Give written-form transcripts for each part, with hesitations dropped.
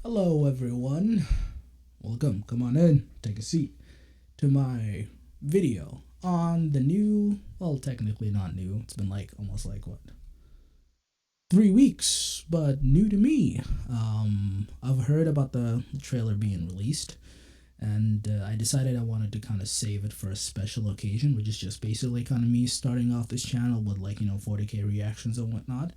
Hello, everyone. Welcome. Come on in. Take a seat to my video on the new. Well, technically not new. It's been almost what 3 weeks, but new to me. I've heard about the trailer being released, and I decided I wanted to kind of save it for a special occasion, which is just basically kind of me starting off this channel with 40k reactions and whatnot.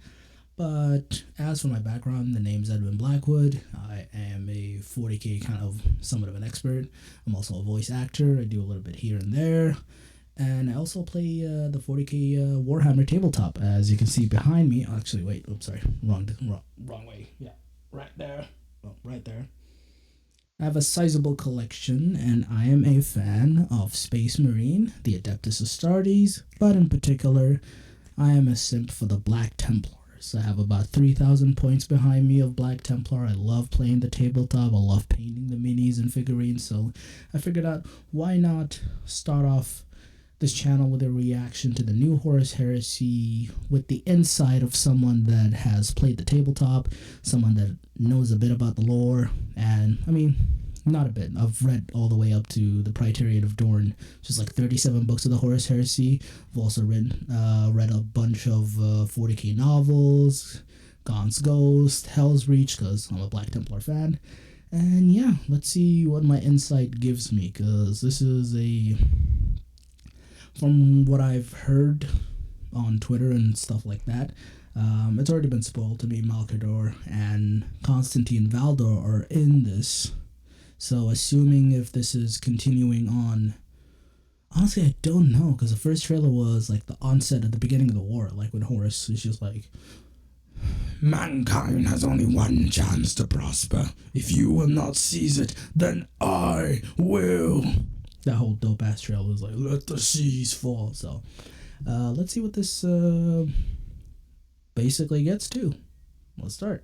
But as for my background, the name's Edwin Blackwood. I am a 40k kind of somewhat of an expert. I'm also a voice actor. I do a little bit here and there. And I also play the 40k Warhammer tabletop, as you can see behind me. Actually, wait, oops, sorry, wrong way. Yeah, right there. Oh, right there. I have a sizable collection, and I am a fan of Space Marine, the Adeptus Astartes, but in particular, I am a simp for the Black Templars. I have about 3,000 points behind me of Black Templar. I love playing the tabletop. I love painting the minis and figurines. So I figured out why not start off this channel with a reaction to the new Horus Heresy with the insight of someone that has played the tabletop, someone that knows a bit about the lore, and I mean, not a bit. I've read all the way up to the Praetorian of Dorn, just 37 books of the Horus Heresy. I've also read a bunch of 40k novels, Gaunt's Ghost, Hell's Reach, because I'm a Black Templar fan. And yeah, let's see what my insight gives me, because this is from what I've heard on Twitter and stuff like that, it's already been spoiled to me. Malcador and Constantine Valdor are in this. So assuming if this is continuing on, honestly I don't know, because the first trailer was the onset at the beginning of the war, when Horus is just mankind has only one chance to prosper. If you will not seize it, then I will. That whole dope ass trailer was let the seas fall. So let's see what this basically gets to. Let's start.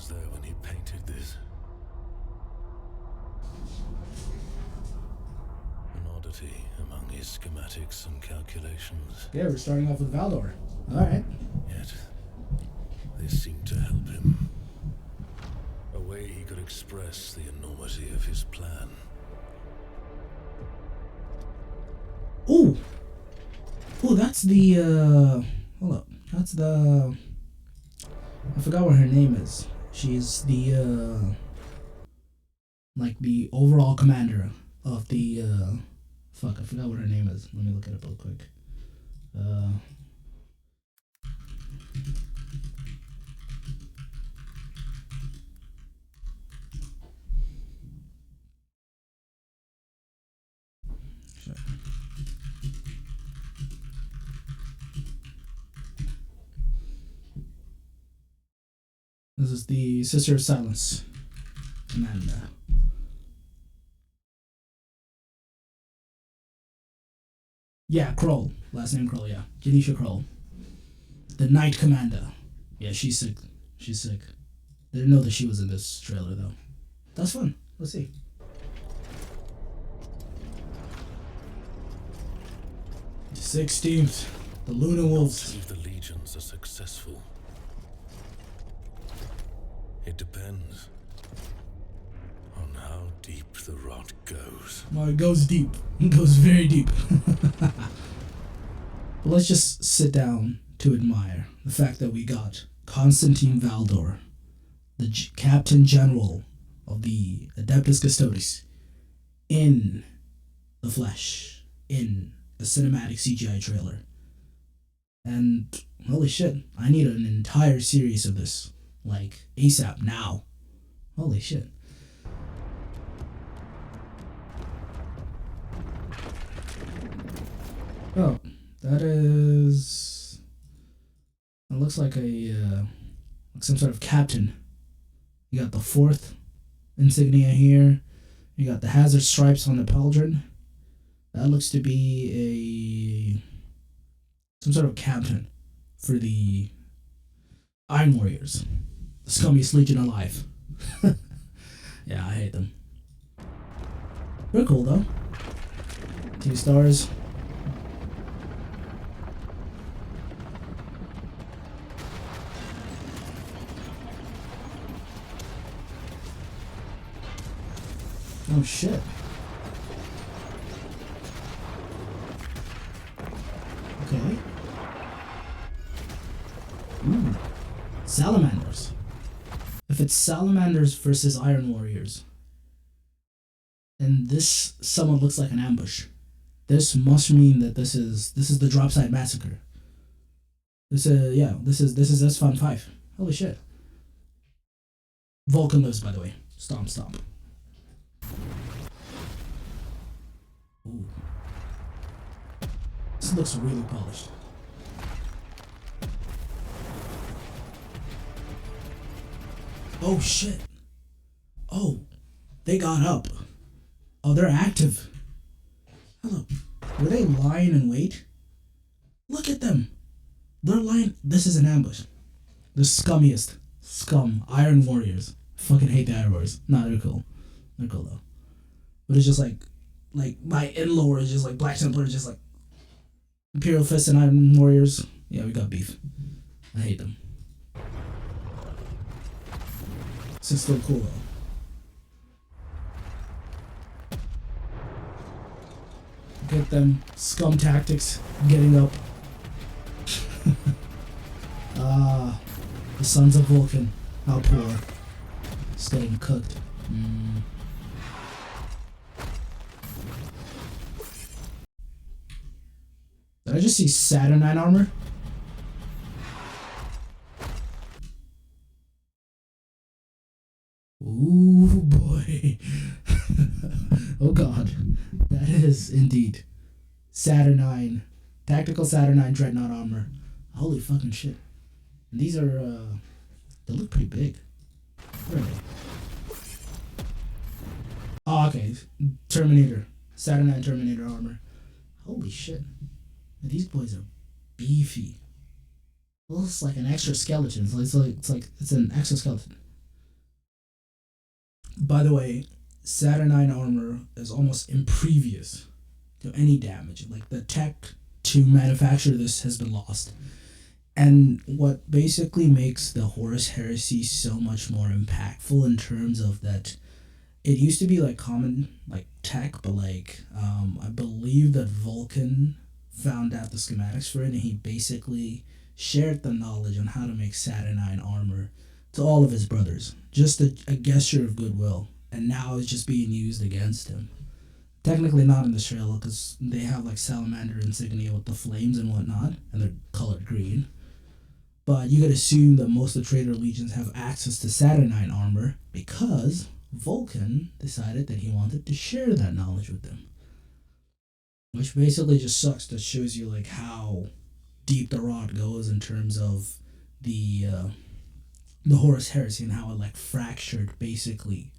There when he painted this. An oddity among his schematics and calculations. Yeah, we're starting off with Valdor. Alright. Yet, they seemed to help him. A way he could express the enormity of his plan. Oh! Oh, that's the, hold up. That's the... I forgot what her name is. She's the the overall commander of the fuck, I forgot what her name is. Let me look it up real quick. Sure. This is the Sister of Silence, Amanda. Yeah, Kroll. Last name Kroll, yeah. Janisha Kroll. The Knight Commander. Yeah, she's sick. She's sick. Didn't know that she was in this trailer, though. That's fun. Let's see. The 16th. The Luna Wolves. If the legions are successful, it depends on how deep the rot goes. Well, it goes deep. It goes very deep. But let's just sit down to admire the fact that we got Constantine Valdor, the Captain General of the Adeptus Custodes, in the flesh, in a cinematic CGI trailer. And holy shit, I need an entire series of this. ASAP now. Holy shit. Oh, that is... It looks like some sort of captain. You got the 4th insignia here. You got the hazard stripes on the pauldron. That looks to be some sort of captain for the Iron Warriors. The scummiest legion alive. Yeah, I hate them. They're cool though. 2 stars. Oh shit. Okay. Ooh. Salamanders. If it's salamanders versus iron warriors, and this someone looks like an ambush, this must mean that this is the Dropside Massacre. This is S-Fun 5. Holy shit. Vulcan lives, by the way. Stomp stomp. Ooh. This looks really polished. Oh shit. Oh, they got up. Oh, they're active. Hello. Were they lying in wait? Look at them. They're lying. This is an ambush. The scummiest scum. Iron Warriors. Fucking hate the Iron Warriors. Nah, they're cool. They're cool though. But it's just like my in-law is just like Black Templars, just like Imperial Fist and Iron Warriors. Yeah, we got beef. I hate them. This is still cool though. Get them scum tactics getting up. The sons of Vulcan, how poor, staying cooked. Did I just see Saturnine armor? Ooh boy. Oh god. That is indeed Saturnine. Tactical Saturnine Dreadnought armor. Holy fucking shit. And these are they look pretty big. Where are they? Oh, okay. Terminator. Saturnine Terminator armor. Holy shit. These boys are beefy. It looks like an extra skeleton. It's an exoskeleton. By the way, Saturnine armor is almost impervious to any damage. Like the tech to manufacture this has been lost. And what basically makes the Horus Heresy so much more impactful in terms of that, it used to be like common like tech, but like I believe that Vulcan found out the schematics for it, and he basically shared the knowledge on how to make Saturnine armor to all of his brothers. Just a gesture of goodwill, and now it's just being used against him. Technically not in the trailer because they have like salamander insignia with the flames and whatnot, and they're colored green. But you could assume that most of the Traitor Legions have access to Saturnine armor because Vulcan decided that he wanted to share that knowledge with them. Which basically just sucks. That shows you like how deep the rot goes in terms of the Horus Heresy and how it like fractured basically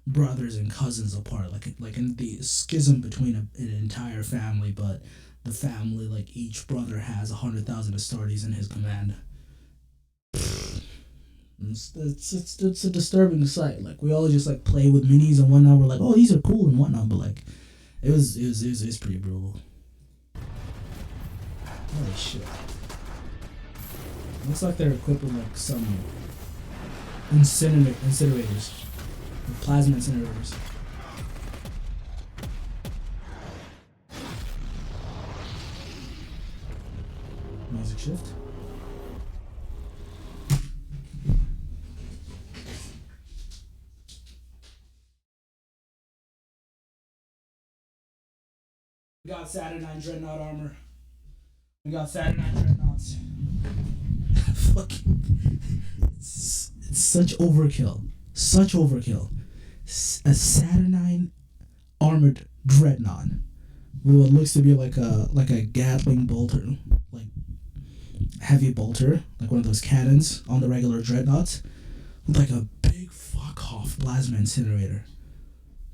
brothers and cousins apart, like in the schism between an entire family, but the family, like each brother has 100,000 Astartes in his command. It's a disturbing sight. Like we all just like play with minis and whatnot. We're like, oh, these are cool and whatnot, but like it was pretty brutal. Holy shit! Looks like they're equipped with like some incinerators, plasma incinerators. Music shift. We got Saturnine Dreadnought armor. We got Saturnine Dreadnoughts. Fucking. It's such overkill. Such overkill. A Saturnine armored Dreadnought with what looks to be like a Gatling bolter, like heavy bolter, like one of those cannons on the regular Dreadnoughts, with like a big fuck off plasma incinerator.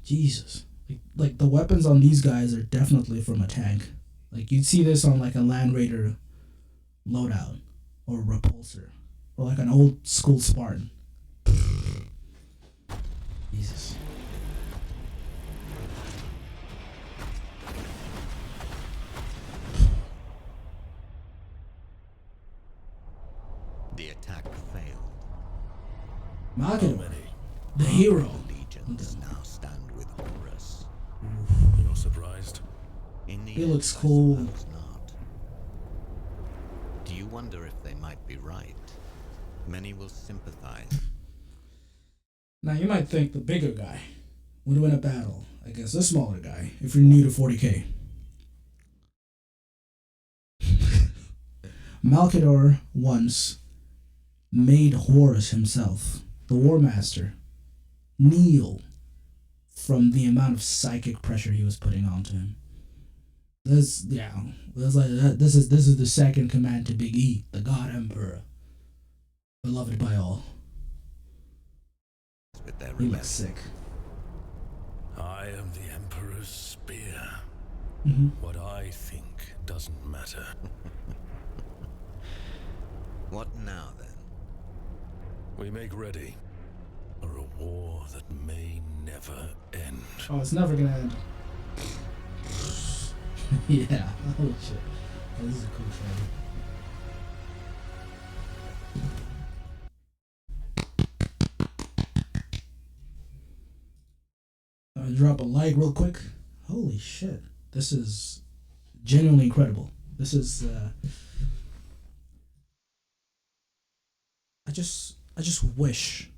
Jesus. Like the weapons on these guys are definitely from a tank. Like you'd see this on like a Land Raider loadout or a repulsor or like an old school Spartan. Jesus. The attack failed. Magno, the hero. Legions now stand with Horus He looks I cool. suppose not. Do you wonder if they might be right? Many will sympathize. Now you might think the bigger guy would win a battle against the smaller guy if you're new to 40k. Malkador once made Horus himself, the War Master, kneel from the amount of psychic pressure he was putting onto him. This, yeah, that's like this is the second command to Big E, the God Emperor, beloved by all. With their He rebellion. looks sick. I am the Emperor's spear. Mm-hmm. What I think doesn't matter. What now then? We make ready for a war that may never end. Oh, it's never gonna end. Yeah. Oh shit. This is a cool trailer. Drop a like real quick. Holy shit. This is genuinely incredible. This is I just wish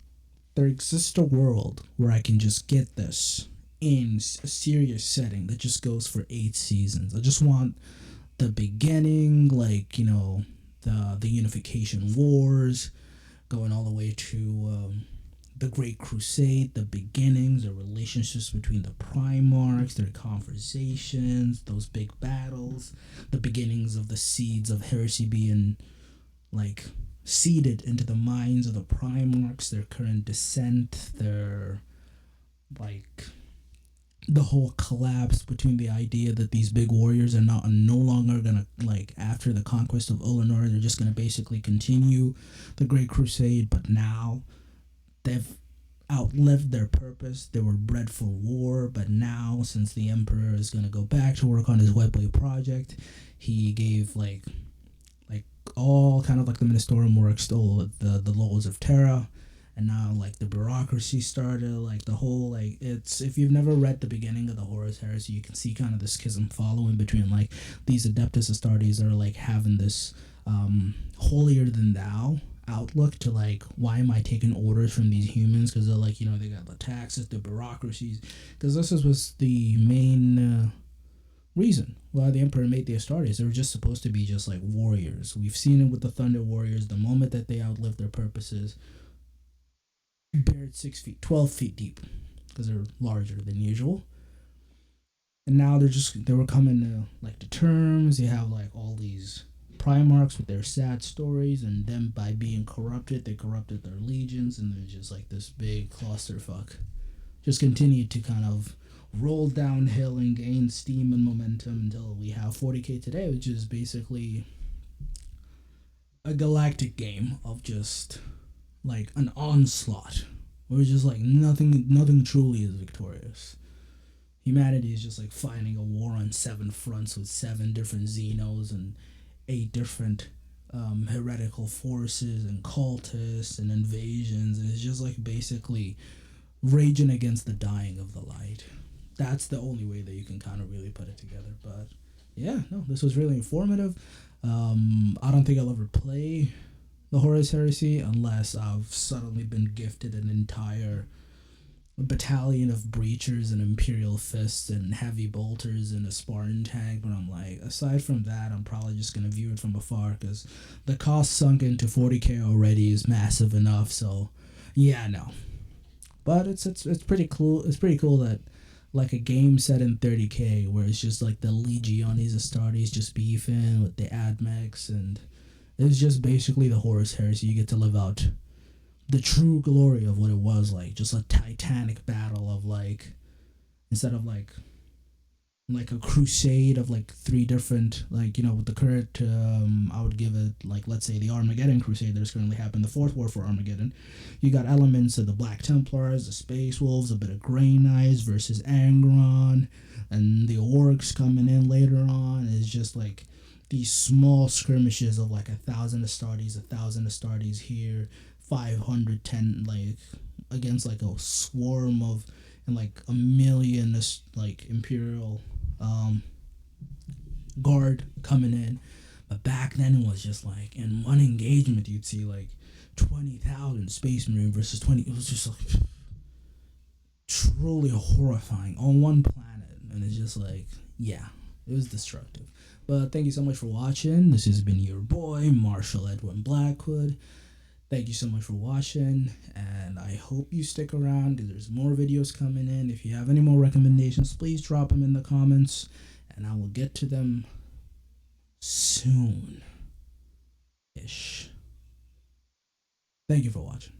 there exists a world where I can just get this in a serious setting that just goes for 8 seasons. I just want the beginning, like, the unification wars, going all the way to the Great Crusade, the beginnings, the relationships between the Primarchs, their conversations, those big battles, the beginnings of the seeds of heresy being, like, seeded into the minds of the Primarchs, their current descent, their, like, the whole collapse between the idea that these big warriors are no longer gonna, like, after the conquest of Olenor, they're just gonna basically continue the Great Crusade, but now they've outlived their purpose. They were bred for war, but now, since the Emperor is gonna go back to work on his Webway project, he gave like all kind of like the Ministerium works, stole the laws of Terra, and now like the bureaucracy started, like the whole, like, it's, if you've never read the beginning of the Horus Heresy, you can see kind of the schism following between like these Adeptus Astartes that are like having this holier than thou outlook to like, why am I taking orders from these humans, because they're like, they got the taxes, the bureaucracies, because this was the main reason why the Emperor made the Astartes. They were just supposed to be just like warriors. We've seen it with the Thunder Warriors. The moment that they outlived their purposes, buried 6 feet, 12 feet deep, because they're larger than usual. And now they were coming to like to terms. You have like all these Primarchs with their sad stories, and them by being corrupted, they corrupted their legions, and there's just like this big clusterfuck. Just continued to kind of roll downhill and gain steam and momentum until we have 40k today, which is basically a galactic game of just like an onslaught where just like nothing truly is victorious. Humanity is just like fighting a war on 7 fronts with 7 different Xenos and 8 different heretical forces and cultists and invasions, and it's just like basically raging against the dying of the light. That's the only way that you can kind of really put it together. But yeah, no, this was really informative. I don't think I'll ever play the Horus Heresy unless I've suddenly been gifted an entire battalion of breachers and Imperial fists and heavy bolters and a Spartan tank. But I'm like, aside from that, I'm probably just gonna view it from afar because the cost sunk into 40k already is massive enough. So yeah, no. But it's pretty cool. It's pretty cool that like a game set in 30k where it's just like the Legiones Astartes just beefing with the Admex, and it's just basically the Horus Heresy. You get to live out the true glory of what it was like, just a titanic battle of like, instead of like a crusade of like 3 different, like, with the current, I would give it like, let's say the Armageddon crusade that is currently happening, the 4th war for Armageddon. You got elements of the Black Templars, the Space Wolves, a bit of Grey Knights versus Angron, and the Orcs coming in later on. It's just like these small skirmishes of like 1,000 Astartes here, 510 like against like a swarm of, and like a million like Imperial guard coming in. But back then it was just like in one engagement you'd see like 20,000 Space Marine versus 20. It was just like truly horrifying on one planet, and it's just like, yeah, it was destructive. But thank you so much for watching. This has been your boy Marshall Edwin Blackwood. Thank you so much for watching, and I hope you stick around. There's more videos coming in. If you have any more recommendations, please drop them in the comments, and I will get to them soon ish. Thank you for watching.